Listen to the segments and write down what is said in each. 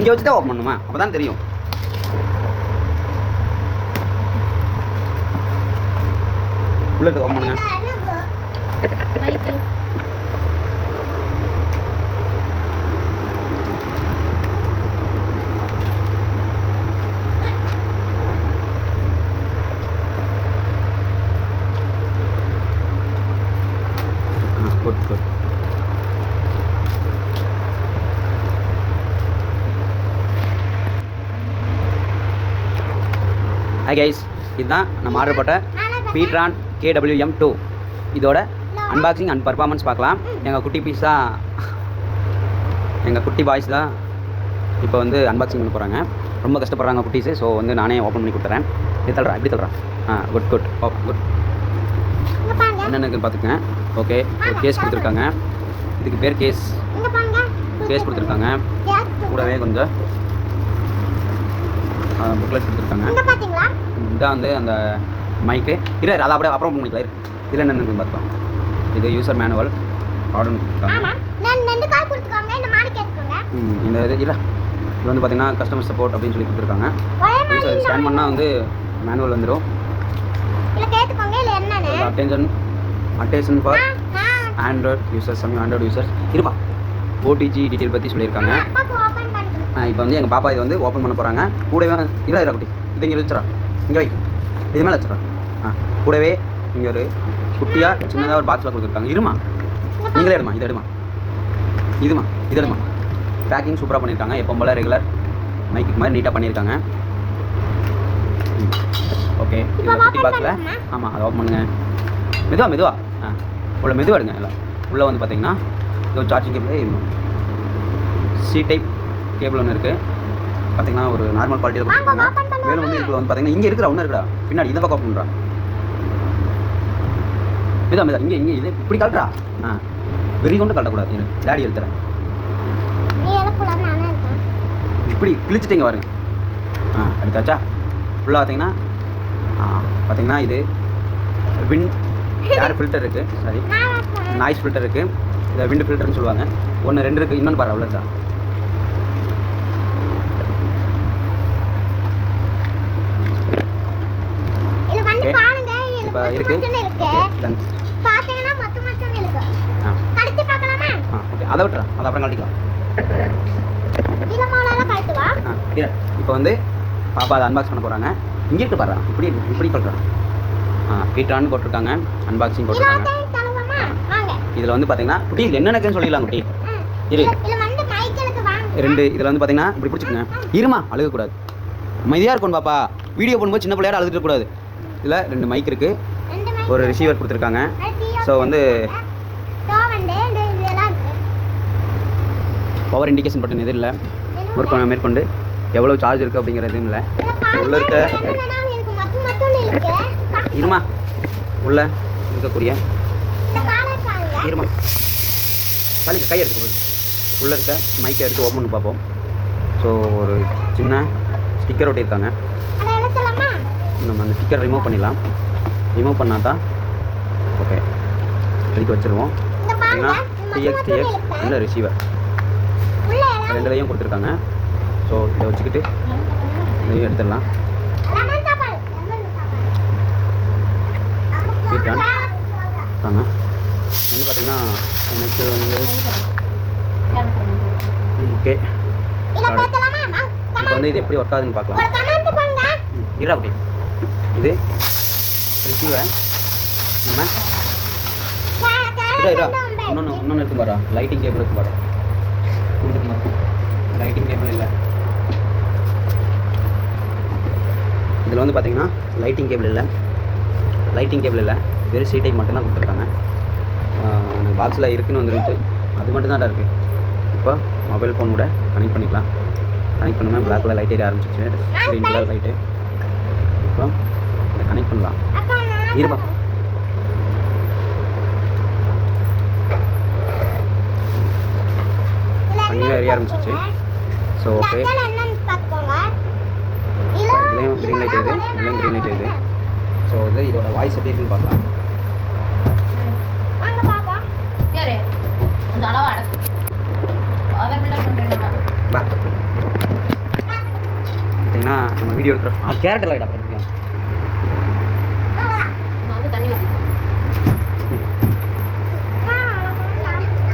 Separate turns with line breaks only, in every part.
இங்கே வச்சு தான் ஓப்பன் பண்ணுமா? அப்போ தான் தெரியும். உள்ள ஓப்பன் பண்ணுங்க. Good good. ஹாய் கைஸ், இதுதான் நம்ம ஆர்டர் போட்ட பீட்ரான் KWM2 இதோட அன்பாக்சிங் அண்ட் பர்ஃபார்மன்ஸ் பார்க்கலாம். எங்கள் குட்டி பீஸ் தான், எங்கள் குட்டி பாய்ஸ் தான் இப்போ வந்து அன்பாக்சிங் பண்ண போகிறாங்க. ரொம்ப கஷ்டப்படுறாங்க குட்டீஸு. ஸோ வந்து நானே ஓப்பன் பண்ணி கொடுத்துறேன். இது தள்ளுறேன், இப்படி தள்ளுறேன். Good good good. என்னென்னு பார்த்துக்கங்க. ஓகே, கேஸ் கொடுத்துருக்காங்க. இதுக்கு பேர் கேஸ் கொடுத்துருக்காங்க. கூடவே கொஞ்சம் புக்லெட் கொடுத்துருக்காங்க. இதுதான் வந்து அந்த மைக்கு. இல்லை அதை அப்படியே அப்புறம் பண்ணிக்கலாம். இதில் என்னென்னு பார்த்தோம். இது யூசர் மேனுவல் ஆர்டர் கொடுத்துருக்காங்க. இந்த இது இல்லை, இது வந்து பார்த்தீங்கன்னா கஸ்டமர் சப்போர்ட் அப்படின்னு சொல்லி கொடுத்துருக்காங்க. யூசர் ஸ்கேன் பண்ணால் வந்து மேனுவல் வந்துடும். Attention for Android users, Android users இருப்பா. OTG டீட்டெயில் பற்றி சொல்லியிருக்காங்க. இப்போ வந்து எங்கள் பாப்பா இதை வந்து ஓப்பன் பண்ண போகிறாங்க. கூடவே இல்லை குட்டி, இது இங்கே வச்சுறா, இங்கே வை, இது மேலே வச்சுறா. கூடவே இங்கே ஒரு குட்டியாக சின்னதாக ஒரு பாக்ஸில் கொடுத்துருக்காங்க. இருமா, நீங்களே எடுமா, இது எடுமா, இதுமா, இது எடுமா. பேக்கிங் சூப்பராக பண்ணியிருக்காங்க. எப்போ போல் ரெகுலர் மைக்கு மாதிரி நீட்டாக பண்ணியிருக்காங்க. ஓகே, இது குட்டி பாக்ஸில். ஆமாம், அதை ஓப்பன் பண்ணுங்க. மெதுவா உள்ள மெதுவாக எடுங்க. எல்லாம் உள்ளே வந்து பார்த்தீங்கன்னா இது charging cable, C type cable ஒன்று இருக்குது. பார்த்தீங்கன்னா ஒரு நார்மல் குவாலிட்டியில் கொடுத்துருக்காங்க. மேலும் வந்து இப்போ வந்து பார்த்தீங்கன்னா இங்கே இருக்கிற ஒன்று இருக்குடா, பின்னாடி இந்த பக்கம் பண்ணுறா. மெதுவா இங்கே இது இப்படி கலட்டுறா. வெறி கொண்டு கலட்டக்கூடாது. எனக்கு டேடி எடுத்துறேன். இப்படி கிழிச்சிட்டிங்க பாருங்க. அடுத்தாச்சா ஃபுல்லாக பார்த்தீங்கன்னா இது ஏர் ஃபில்டர் இருக்குது. சாரி, நாய்ஸ் ஃபில்டர் இருக்குது. இதை விண்டு ஃபில்டர்னு சொல்லுவாங்க. 1 2 இருக்குது. இன்னொன்று பாரு, அவ்வளோதான். இப்போ இருக்குது. ஓகே, அதை விட்டுறேன், அதை அப்புறம் கழட்டிக்கலாம். இப்போ வந்து பாப்பா அதை அன்பாக்ஸ் பண்ண போகிறாங்க. இங்கே இருக்கு பாரு, இப்படி கழட்டுறான். பீட்ரான்னு போட்டிருக்காங்க, அன்பாக்சிங் போட்டிருக்காங்க. இதில் வந்து பார்த்தீங்கன்னா குட்டி இது என்னென்னு சொல்லிடலாம். குட்டி இரு 2 இதில் வந்து பார்த்தீங்கன்னா இப்படி பிடிச்சிக்கோங்க. இருமா, அழுகக்கூடாது, அமைதியாக இருக்கணும் பாப்பா. வீடியோ பண்ணும்போது சின்ன பிள்ளையார் அழுதுட்டு கூடாது. இதில் 2 மைக் இருக்குது, ஒரு ரிசீவர் கொடுத்துருக்காங்க. ஸோ வந்து பவர் இண்டிகேஷன் பட்டன் எதுவும் இல்லை. மேற்கொண்டு எவ்வளோ சார்ஜ் இருக்குது அப்படிங்கிறதும் இல்லை. உள்ள இருக்க இருமா, உள்ள இருக்கக்கூடிய இருமா காலிக்கு கை எடுத்துக்கணும். உள்ளே இருக்க மைக்கை எடுத்து ஓப்பன் பண்ணி பார்ப்போம். ஸோ ஒரு சின்ன ஸ்டிக்கர் ஒட்டியிருக்காங்க. நம்ம அந்த ஸ்டிக்கர் ரிமூவ் பண்ணிடலாம். ரிமூவ் பண்ணால் தான் ஓகே எடுத்து வச்சுருவோம். ஏன்னா TX இல்லை ரிசீவர் 2லையும் கொடுத்துருக்காங்க. ஸோ இதை வச்சுக்கிட்டு இதையும் எடுத்துடலாம். வந்து பார்த்தீங்கன்னா எனக்கு வந்து ஓகே. இப்போ வந்து இது எப்படி ஒர்க் ஆகுதுன்னு பார்க்கலாம். இல்லை அப்படி இது ரிசீவர் நம்ம இன்னொன்று இருக்கு பாரா, லைட்டிங் கேபிள் இருக்கு பாரா. லைட்டிங் கேபிள் இல்லை, இதில் வந்து பார்த்தீங்கன்னா லைட்டிங் கேபிள் இல்லை, வெறும் C டைப் மட்டும்தான் கொடுத்துருக்காங்க. பாக்ஸில் இருக்குன்னு வந்துருக்கு, அது மட்டும்தான் இருக்குது. இப்போ மொபைல் ஃபோன் கூட கனெக்ட் பண்ணிக்கலாம். கனெக்ட் பண்ணோம்னா பிளாக் கலர் லைட் ஏற ஆரம்பிச்சிச்சு, க்ரீன் கலர் லைட்டு. இப்போ இதை கனெக்ட் பண்ணலாம். இருப்பா, தனியாக எரிய ஆரம்பிச்சிச்சு. ஸோ ஓகே, இதுலேயும் க்ரீன் லைட் எது, இதுலேயும் க்ரீன் லைட் எது. ஸோ வந்து இதோட வாய்ஸ் எப்படி இருக்குன்னு பார்க்கலாம். பா வீடியோ எடுக்கிறோம். கேரட் எல்லாம் இடம்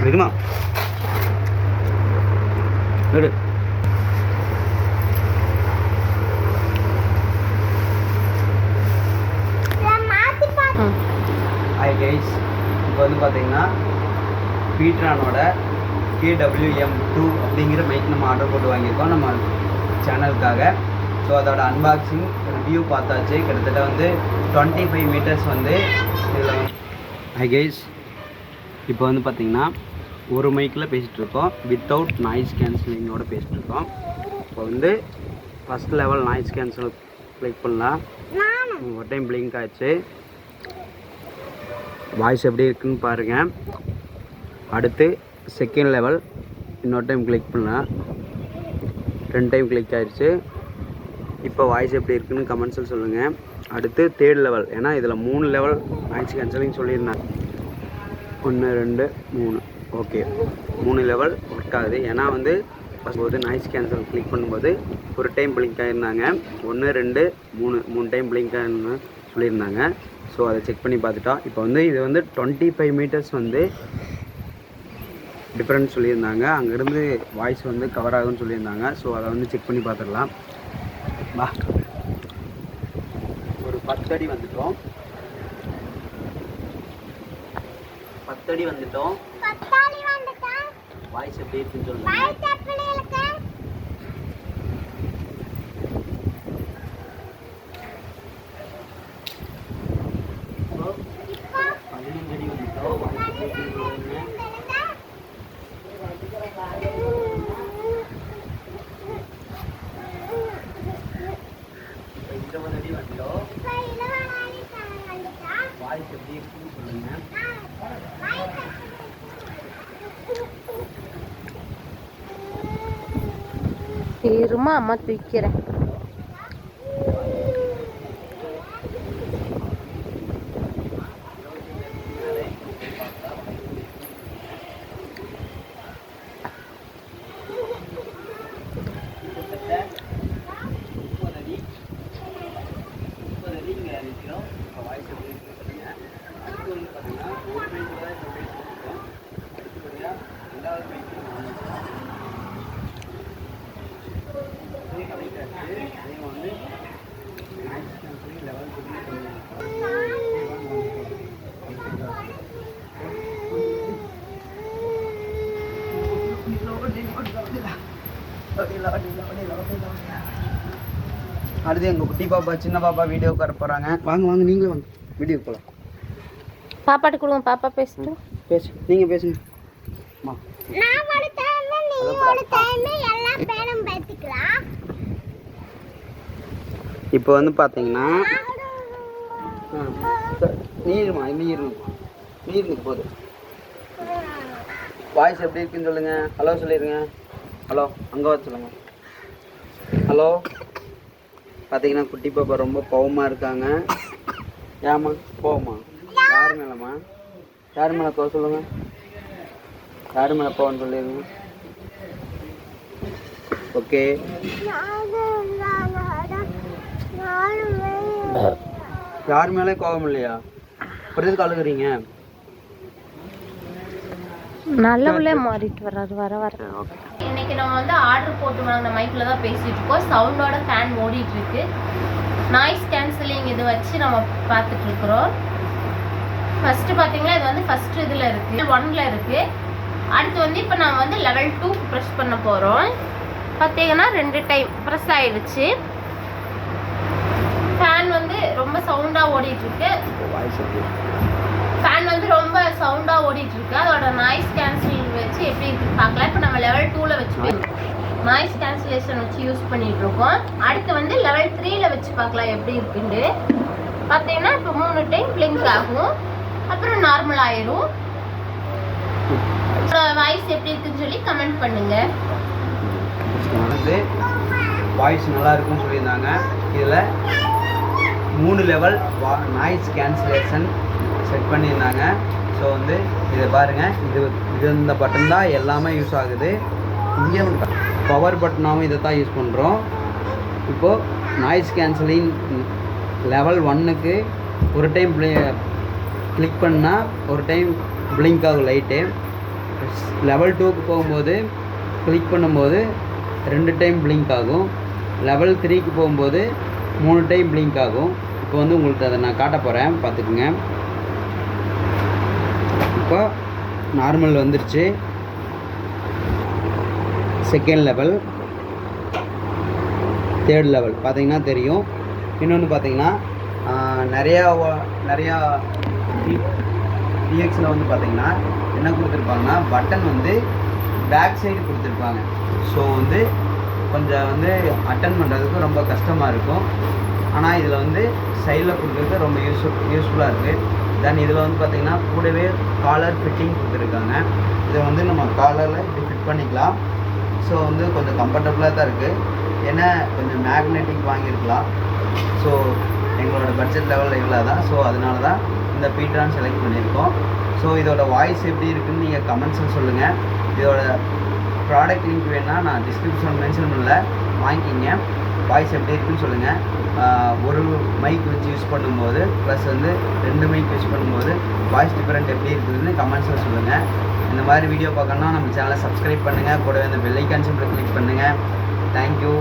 விடுமா விடு. ஹாய் கைஸ், இப்போ வந்து பார்த்தீங்கன்னா பீட்ரானோட KWM2 அப்படிங்கிற மைக் நம்ம ஆர்டர் போட்டு வாங்கியிருக்கோம் நம்ம சேனலுக்காக. ஸோ அதோட அன்பாக்சிங் ரிவ்யூ பார்த்தாச்சு. கிட்டத்தட்ட வந்து 25 மீட்டர்ஸ் வந்து இதில் வந்து. ஹாய் கைஸ், இப்போ வந்து பார்த்தீங்கன்னா ஒரு மைக்கில் பேசிகிட்ருக்கோம், வித்தவுட் நாய்ஸ் கேன்சலிங்கோடு பேசிகிட்ருக்கோம். இப்போ வந்து first level noise cancel click பண்ணலாம். ஒரு டைம் பிளிங்க் ஆச்சு. வாய்ஸ் எப்படி இருக்குன்னு பாருங்கள். அடுத்து செகண்ட் லெவல் இன்னொரு டைம் கிளிக் பண்ணலாம். 2 டைம் கிளிக் ஆகிடுச்சு. இப்போ வாய்ஸ் எப்படி இருக்குன்னு கமெண்ட்ஸில் சொல்லுங்கள். அடுத்து தேர்ட் லெவல், ஏன்னா இதில் 3 லெவல் நாய்ஸ் கேன்சலிங் சொல்லியிருந்தேன். 1 2 3 ஓகே, 3 லெவல் ஒர்க் ஆகுது. ஏன்னா வந்து போது நாய்ஸ் கேன்சல் கிளிக் பண்ணும்போது ஒரு டைம் பிளிங்க் ஆகிருந்தாங்க. 1 2 3 டைம் பிளிங்க் ஆகிருந்தாங்க சொல்லியிருந்தாங்க. ஸோ அதை செக் பண்ணி பார்த்துட்டோம். இப்போ வந்து இது வந்து 25 மீட்டர்ஸ் வந்து டிஃப்ரெண்ட் சொல்லியிருந்தாங்க. அங்கேருந்து வாய்ஸ் வந்து கவர் ஆகும்னு சொல்லியிருந்தாங்க. ஸோ அதை வந்து செக் பண்ணி பார்த்துடலாம். வா, ஒரு 10 அடி வந்துட்டோம். 10 அடி வந்துட்டோம். வாய்ஸ் எப்படி இருக்குன்னு சொல்லுங்க.
இருமா அம்மா தூக்கிறேன்.
அடுத்து எங்கள் குட்டி பாப்பா சின்ன பாப்பா வீடியோக்கு வர போகிறாங்க. வாங்க வாங்க, நீங்களும் வாங்க வீடியோ போகலாம்.
பாப்பாட்டு கொடுங்க, பாப்பா பேசிட்டு
பேசு, நீங்கள் பேசுங்க. இப்போ வந்து பார்த்தீங்கன்னா நீருங்க போகுது. வாய்ஸ் எப்படி இருக்குன்னு சொல்லுங்கள். ஹலோ சொல்லிடுங்க. ஹலோ, அங்கே வர சொல்லுங்கள். ஹலோ. பார்த்தீங்கன்னா குட்டி பாப்பா ரொம்ப கோவமாக இருக்காங்க. ஏம்மா கோவமா? யார் மேலம்மா? யார் மேலே கோவம் சொல்லுங்கள். யார் மேலே கோவம்னு சொல்லிடுங்க. ஓகே, யார் மேலே கோவம் இல்லையா? புரியுது, அழுகுறீங்க.
நல்லவளே மாறிட்டு வராது வர வர. இன்னைக்கு நம்ம வந்து ஆர்டர் போட்டு வாங்கின மைக்ல தான் பேசிட்டு இருக்கோம். சவுண்டோட ஃபேன் ஓடிட்டு இருக்கு. நாய்ஸ் கேன்சலிங் இது வச்சு நம்ம பார்த்துட்டு இருக்கிறோம். ஃபர்ஸ்ட் பாத்தீங்கன்னா இது வந்து ஃபர்ஸ்ட் இதுல இருக்கு, 1ல இருக்கு. அடுத்து வந்து இப்போ நம்ம வந்து லெவல் 2 ப்ரெஸ் பண்ண போறோம். பார்த்தீங்கன்னா 2 டைம் ப்ரெஸ் ஆயிடுச்சு. ஃபேன் வந்து ரொம்ப சவுண்டா ஓடிட்டு இருக்கு. ஃபேன் வந்து ரொம்ப சவுண்டா ஓடிட்டு இருக்கு. அதோட நாய்ஸ் கேன்சலிங் வச்சு எப்படி இருக்குன்னு பார்க்கலாம். இப்போ நம்ம லெவல் 2ல வச்சு நாய்ஸ் கேன்சலேஷன் வச்சு யூஸ் பண்ணிட்டு இருக்கோம். அடுத்து வந்து லெவல் 3ல வச்சு பார்க்கலாம் எப்படி இருக்குன்னு. பார்த்தீங்கன்னா இப்போ 3 டைம் பிளிங்க் ஆகும், அப்புறம் நார்மல் ஆயிரும். வாய்ஸ் எப்படி இருக்குன்னு சொல்லி கமெண்ட் பண்ணுங்க.
வாய்ஸ் நல்லா இருக்குன்னு சொல்லியிருந்தாங்க. இதில் 3 லெவல் நாய்ஸ் கேன்சலேஷன் செட் பண்ணியிருந்தாங்க. ஸோ வந்து இதை பாருங்கள், இது இந்த பட்டன் தான் எல்லாமே யூஸ் ஆகுது. இங்கே பவர் பட்டனாகவும் இதை தான் யூஸ் பண்ணுறோம். இப்போது நாய்ஸ் கேன்சலிங் லெவல் 1க்கு ஒரு டைம் கிளிக் பண்ணால் ஒரு டைம் பிளிங்க் ஆகும் லைட்டு. லெவல் 2க்கு போகும்போது கிளிக் பண்ணும்போது 2 டைம் பிளிங்க் ஆகும். லெவல் 3க்கு போகும்போது 3 டைம் பிளிங்க் ஆகும். இப்போ வந்து உங்களுக்கு அதை நான் காட்ட போகிறேன், பார்த்துக்குங்க. இப்போ நார்மல் வந்துருச்சு. செகண்ட் லெவல், தேர்ட் லெவல் பார்த்தீங்கன்னா தெரியும். இன்னொன்று பார்த்தீங்கன்னா நிறையா டிஎக்ஸில் வந்து பார்த்தீங்கன்னா என்ன கொடுத்துருப்பாங்கன்னா பட்டன் வந்து பேக் சைடு கொடுத்துருப்பாங்க. ஸோ வந்து கொஞ்சம் வந்து அட்டன் பண்ணுறதுக்கு ரொம்ப கஷ்டமாக இருக்கும். ஆனால் இதில் வந்து சைடில் கொடுக்குறது ரொம்ப யூஸ்ஃபுல்லாக இருக்குது. தென் இதில் வந்து பார்த்திங்கன்னா கூடவே காலர் ஃபிட்டிங் கொடுத்துருக்காங்க. இதை வந்து நம்ம காலரில் இப்படி ஃபிட் பண்ணிக்கலாம். ஸோ வந்து கொஞ்சம் கம்ஃபர்டபுளாக தான் இருக்குது. ஏன்னா கொஞ்சம் மேக்னெட்டிக் வாங்கியிருக்கலாம். ஸோ எங்களோட பட்ஜெட் லெவலில் இவ்வளோ தான். ஸோ அதனால தான் இந்த பீட்ரான் செலக்ட் பண்ணியிருக்கோம். ஸோ இதோட வாய்ஸ் எப்படி இருக்குதுன்னு நீங்கள் கமெண்ட்ஸில் சொல்லுங்கள். இதோட ப்ராடக்ட் லிங்க் வேணால் நான் டிஸ்கிரிப்ஷன் மென்ஷன் பண்ணல, வாங்கிக்கிங்க. வாய்ஸ் எப்படி இருக்குன்னு சொல்லுங்கள். ஒரு மைக் வச்சு யூஸ் பண்ணும்போது ப்ளஸ் வந்து 2 மைக் யூஸ் பண்ணும்போது வாய்ஸ் டிஃப்ரெண்ட் எப்படி இருக்குதுன்னு கமெண்ட்ஸில் சொல்லுங்கள். இந்த மாதிரி வீடியோ பார்க்கணுன்னா நம்ம சேனலை சப்ஸ்கிரைப் பண்ணுங்கள். கூடவே அந்த பெல் ஐக்கான் சிம்பிளை கிளிக் பண்ணுங்கள். தேங்க்யூ.